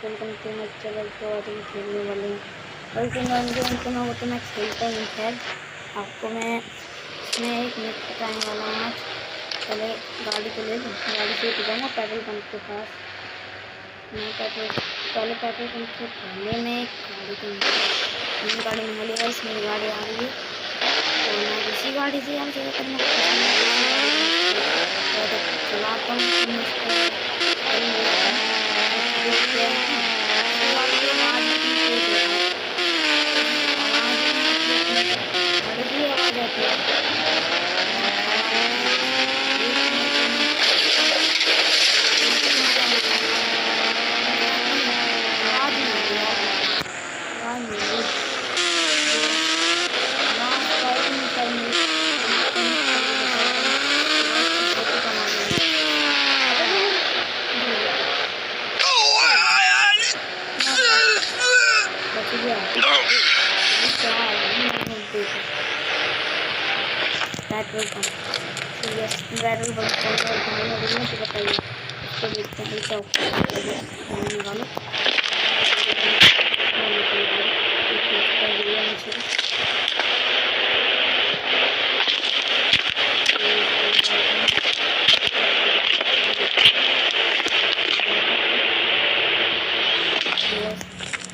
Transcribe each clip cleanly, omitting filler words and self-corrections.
Welcome to my channel. तो आज हम खेलने वाले हैं वैसे नॉन गेम तो ना, वो तो मैं खेलता ही नहीं। खैर आपको मैं इसमें एक मिनट बताने वाला हूँ। आज पहले गाड़ी तो ले लूँ, गाड़ी से जाऊँगा पेट्रोल पंप के पास। मैं पहले पेट्रोल पंप के पहले मैं एक गाड़ी तो मेरी गाड़ी में ले गई, मेरी गाड़ी आ रही है तो मैं इसी गाड़ी से यार ज़्यादातर मैं चलाता हूँ। पेट्रोल पंप पेट्रोल पंप मुझे बताइए इसको देखते हैं क्या वाले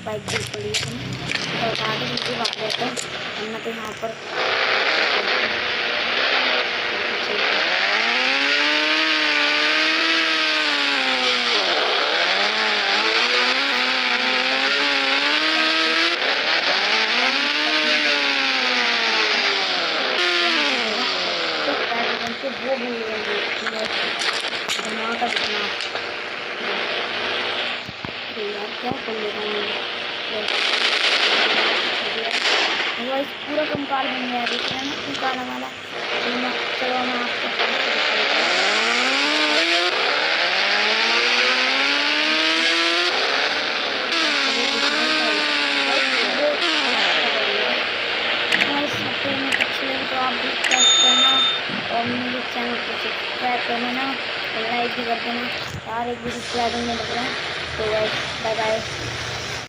बाइक की पोल्यूशन तो आगे मुझे बात करते हैं। हमने तो यहाँ पर वो भी दिमाग का जितना यार क्या कर लेगा मैं पूरा कंपार बन गया। देख रहे हैं ना कंपार हमारा। चलो मैं आपको तो आप भी सब्सक्राइब करना और मेरे चैनल को सब्सक्राइब करना ना और लाइक भी कर देना। यार एक भी सब्सक्राइब नहीं लग रहा है तो बाय बाय।